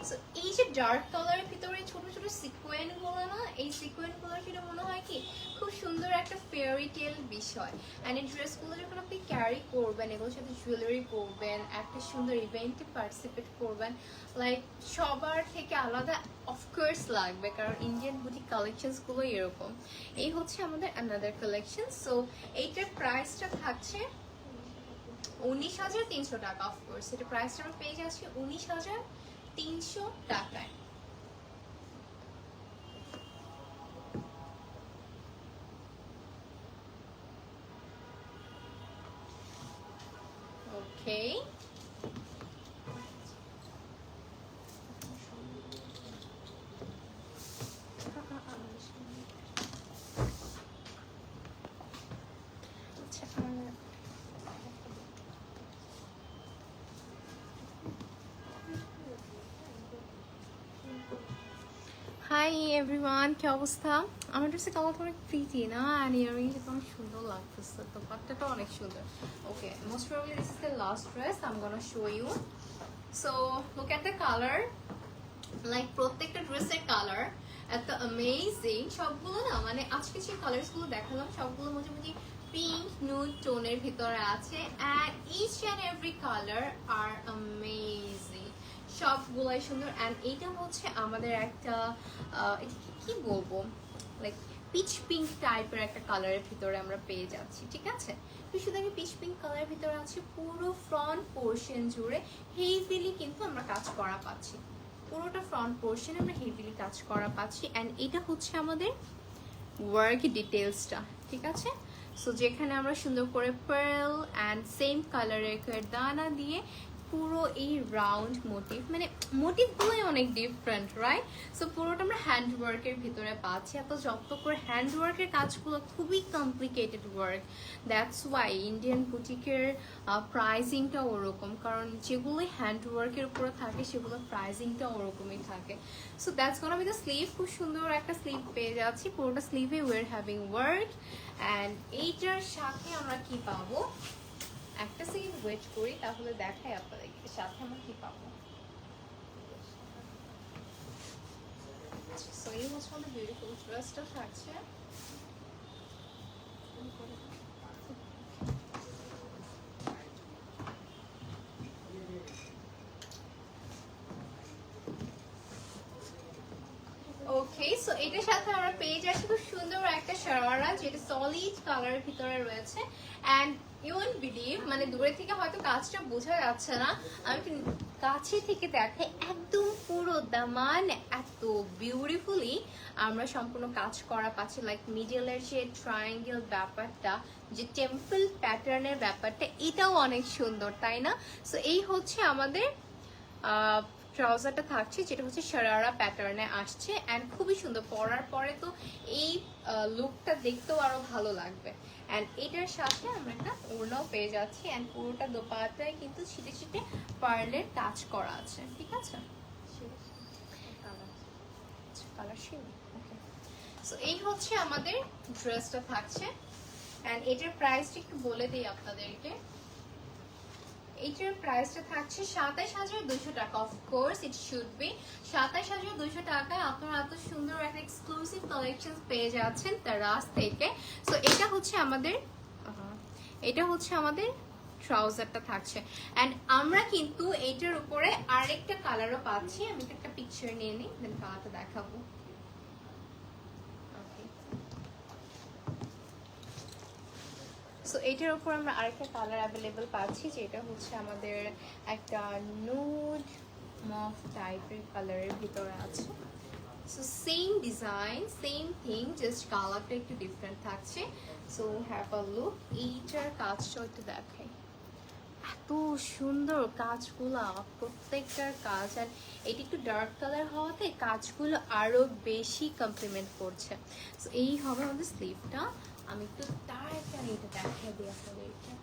সো এই যে ডার্ক কালারের ভিতরে ছোট ছোট সিকোয়েন্স গুলো না, এই সিকোয়েন্স গুলো যেটা মনে হয় কি খুব সুন্দর একটা ফেয়ারি টেল বিষয়। এন্ড এই ড্রেসগুলো যখন আপনি ক্যারি করবেন, এগুলোর সাথে জুয়েলারি পরবেন, একটা সুন্দর ইভেন্টে পার্টিসিপেট করবেন, লাইক সবার থেকে আলাদা অফকোর্স লাগবে, কারণ ইন্ডিয়ান বুটিক কালেকশনস গুলো এরকম। এই হচ্ছে আমাদের অ্যানাদার কালেকশন। সো এইটার প্রাইসটা থাকছে 19,300 টাকা। অফকোর্স এটা প্রাইসটা আমরা পেয়ে যাচ্ছি 19,300 টাকায়। ওকে, হাই এভরিওয়ান, কি অবস্থা? আমার ড্রেসের কালারটা অনেক প্রিটি না, অ্যান্ড ইয়ারিংটা অনেক সুন্দর লাগতেছে, তো পাট্টাটা অনেক সুন্দর। Okay, most probably this is the last dress I am gonna show you. So look at the colour, like প্রত্যেকটা ড্রেসের কালার এত অ্যামেজিং। সবগুলো না মানে আজকে যে কালারসগুলো দেখালাম সবগুলো মোটামুটি পিঙ্ক নুড টোনের ভিতরে আছে, and each and every colour are amazing, সবগুলাই সুন্দর। অ্যান্ড এইটা হচ্ছে আমাদের একটা কি বলবো, লাইক পিচ পিঙ্ক টাইপের একটা কালারের ভিতরে আমরা পেয়ে যাচ্ছি, ঠিক আছে? শুধু আমি পিচ পিঙ্ক কালারের ভিতরে আছে, পুরো ফ্রন্ট পোর্শন জুড়ে হেভিলি কিন্তু আমরা কাজ করা পাচ্ছি, পুরোটা ফ্রন্ট পোর্শন আমরা হেভিলি কাজ করা পাচ্ছি। অ্যান্ড এটা হচ্ছে আমাদের ওয়ার্ক ডিটেলসটা, ঠিক আছে? সো যেখানে আমরা সুন্দর করে পার্ল অ্যান্ড সেম কালারের দানা দিয়ে পুরো এই রাউন্ড মোটিভ, মানে মোটিভগুলোই অনেক ডিফারেন্ট, রাইট? সো পুরোটা আমরা হ্যান্ডওয়ার্কের ভিতরে পাচ্ছি, এত যত্ন করে হ্যান্ডওয়ার্কের কাজগুলো খুবই complicated work, that's why Indian বুটিকের প্রাইজিংটা ওরকম, কারণ যেগুলোই হ্যান্ডওয়ার্কের উপরে থাকে সেগুলো প্রাইজিংটা ওরকমই থাকে। So that's gonna be the sleeve, খুব সুন্দর একটা স্লিভ পেয়ে যাচ্ছি, পুরোটা স্লিভে উইয়ার হ্যাভিং ওয়ার্ক। অ্যান্ড এইটার সাথে আমরা কি পাবো, একটা সেকেন্ড ওয়েট করি তাহলে দেখাই আপনাদেরকে সাথে আমরা কি পাবো। সো এই হচ্ছে আমাদের বিউটিফুল ড্রেসটা থাকছে। ওকে, সো এটার সাথে আমরা পেয়ে যাচ্ছি খুব সুন্দর একটা শারারা, যেটা সলিড কালারের ভিতরে রয়েছে। অ্যান্ড ইউ ওয়ন্ট বিলিভ, মানে দূরে থেকে হয়তো কাজটা বোঝা যাচ্ছে না, আমি কাছে থেকে দেখে একদম পুরো দামান এত বিউটিফুলি আমরা সম্পূর্ণ কাজ করা পাচ্ছি, লাইক মিডলের যে ট্রায়াঙ্গেল ব্যাপারটা, যে টেম্পল প্যাটার্নের ব্যাপারটা, এটাও অনেক সুন্দর, তাই না? সো এই হচ্ছে আমাদের ট্রাউজারটা থাকছে, যেটা হচ্ছে শারারা প্যাটার্নে আসছে, অ্যান্ড খুবই সুন্দর, পরার পরে তো এই লুকটা দেখতেও আরো ভালো লাগবে। অ্যান্ড এটার সাথে আমরা একটা ওড়নাও পেয়ে যাচ্ছি, অ্যান্ড পুরোটা দোপাট্টায় কিন্তু ছিটে ছিটে পার্লের কাজ করা আছে, ঠিক আছে? কালার শেড, ওকে। সো এই হচ্ছে আমাদের ড্রেসটা থাকছে, অ্যান্ড এটার প্রাইসটা একটু বলে দিই আপনাদেরকে। এইটার প্রাইসটা থাকছে 27,200 টাকা। অফকোর্স ইট শুড বি 27,200 টাকায় আপনারা এত সুন্দর একটা এক্সক্লুসিভ কালেকশন পেয়ে যাচ্ছেন তারাস থেকে। সো এটা হচ্ছে আমাদের ট্রাউজারটা থাকছে। অ্যান্ড আমরা কিন্তু এইটার উপরে আরেকটা কালারও পাচ্ছি। আমি একটা পিকচার নিয়ে নিই, দেন কালারটা দেখাবো। সো এটার উপর আমরা আরেকটা কালার অ্যাভেলেবল পাচ্ছি, যেটা হচ্ছে আমাদের একটা নুড মফ টাইপের কালারের ভিতরে আছে। So same design, same thing, just কালারটা একটু ডিফারেন্ট থাকছে। So have a look. এইটার কাজটা একটু দেখাই, এত সুন্দর কাজগুলা, প্রত্যেকটার কাজ। আর এটা একটু ডার্ক কালার হওয়াতে কাজগুলো আরো বেশি কমপ্লিমেন্ট করছে। সো এই হবে আমাদের স্লিভটা। আমি একটু তাড়াতাড়ি এটা দেখিয়ে দিই আপনাদের। এটা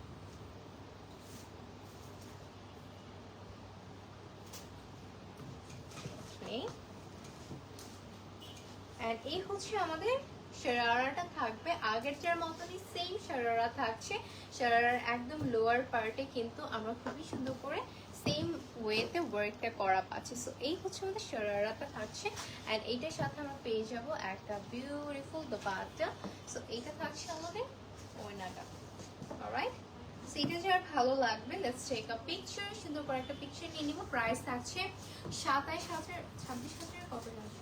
এন্ড এই হচ্ছে আমাদের শারারাটা থাকবে আগেরটার মতনই, সেম শারারা থাকছে। শারারার একদম লোয়ার পার্টে কিন্তু আমরা খুবই সুন্দর করে সেম ওয়েতে ওয়ার্কটা করা পাচ্ছি। সো এই হচ্ছে আমাদের শারারাটা থাকছে। অ্যান্ড এইটার সাথে আমরা পেয়ে যাব একটা বিউটিফুল দোপাট্টা। সো এইটা থাকছে আমাদের ওড়নাটা। অলরাইট, সো এটা যার ভালো লাগবে, লেটস টেক আ পিকচার। সুন্দর করে একটা পিকচার নিয়ে নিব। প্রাইস থাকছে 27,000, 26,000 কত টাকা?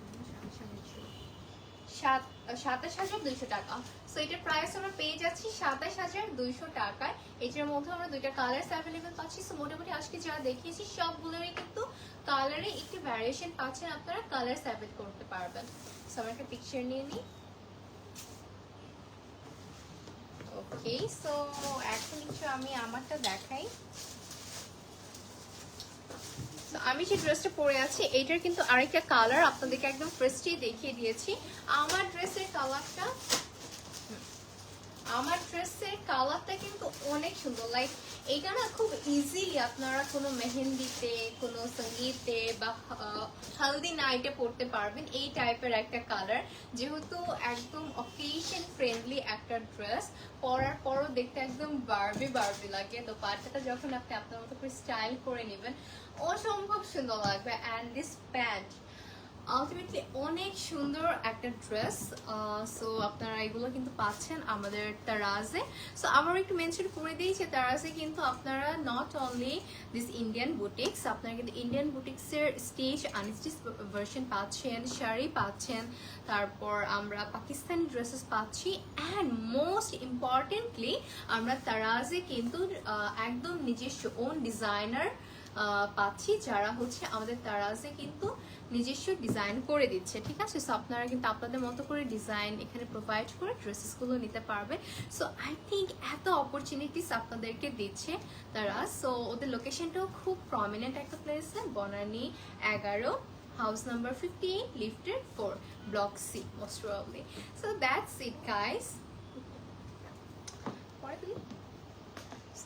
27,200 টাকা। সো এটার প্রাইস আমরা পেয়ে যাচ্ছি 27,200 টাকায়। এটার মধ্যে আমরা দুইটা কালার্স অ্যাভেলেবল পাচ্ছি। সো মোটামুটি আজকে যা দেখিয়েছি সবগুলোরই কিন্তু কালারে একটু ভ্যারিয়েশন পাচ্ছেন, আপনারা কালার অ্যাভেল করতে পারবেন। সো আমরা একটা পিকচার নিয়ে নিই। ওকে, সো এখন একটু আমি আমারটা দেখাই। আমি যে ড্রেসটা পরে আছি এটার কিন্তু আরেকটা কালার আপনাদেরকে একদম ফার্স্টে দেখিয়ে দিয়েছি। আমার ড্রেসের কালারটা কিন্তু অনেক সুন্দর। লাইক এটা না খুব ইজিলি আপনারা কোনো মেহেন্দিতে, কোনো সঙ্গীতে বা হালদি নাইটে পরতে পারবেন। এই টাইপের একটা কালার, যেহেতু একদম অকেশন ফ্রেন্ডলি একটা ড্রেস, পরার পরও দেখতে একদম বারবি লাগে। তো পাটটা যখন আপনি আপনার মতো করে স্টাইল করে নেবেন অসম্ভব সুন্দর লাগবে। অ্যান্ড দিস প্যান্ট আলটিমেটলি অনেক সুন্দর একটা ড্রেস। সো আপনারা এগুলো কিন্তু পাচ্ছেন আমাদের তারাজে। সো আবার একটু মেনশন করে দিই যে তারাজে কিন্তু আপনারা not only this Indian boutiques, আপনারা কিন্তু ইন্ডিয়ান বুটিক্সের স্টিচ আনস্টিচ ভার্সন পাচ্ছেন, শাড়ি পাচ্ছেন, তারপর আমরা পাকিস্তানি ড্রেসেস পাচ্ছি। অ্যান্ড মোস্ট ইম্পর্টেন্টলি আমরা তারাজে কিন্তু একদম নিজস্ব ওন ডিজাইনার পাচ্ছি, যারা হচ্ছে আমাদের তারাজে কিন্তু নিজস্ব ডিজাইন করে দিচ্ছে। ঠিক আছে, সো আপনারা কিন্তু আপনাদের মতো করে ডিজাইন এখানে প্রোভাইড করে ড্রেসেসগুলো নিতে পারবেন। সো আই থিঙ্ক এত অপরচুনিটিস আপনাদেরকে দিচ্ছে তারা। সো ওদের লোকেশনটাও খুব প্রমিনেন্ট একটা প্লেসে, Banani 11, house number 58, lifted 4, block C most probably. So that's it guys.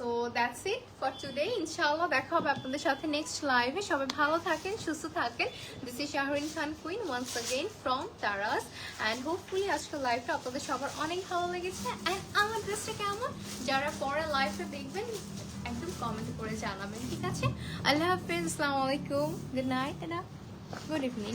So that's it for today. ইনশাআল্লাহ দেখা হবে আপনাদের সাথে নেক্সট লাইভে। সবাই ভালো থাকেন, সুস্থ থাকেন। This is Shahrin Khan queen once again from Taras. And hopefully আজকের লাইভটা আপনাদের সবার অনেক ভালো লেগেছে। অ্যান্ড আমার ড্রেসটা কেমন, যারা পরে লাইভটা দেখবেন একদম কমেন্ট করে জানাবেন। ঠিক আছে, আল্লাহ হাফিজ, আসসালামু আলাইকুম, গুড নাইট, গুড ইভিনিং।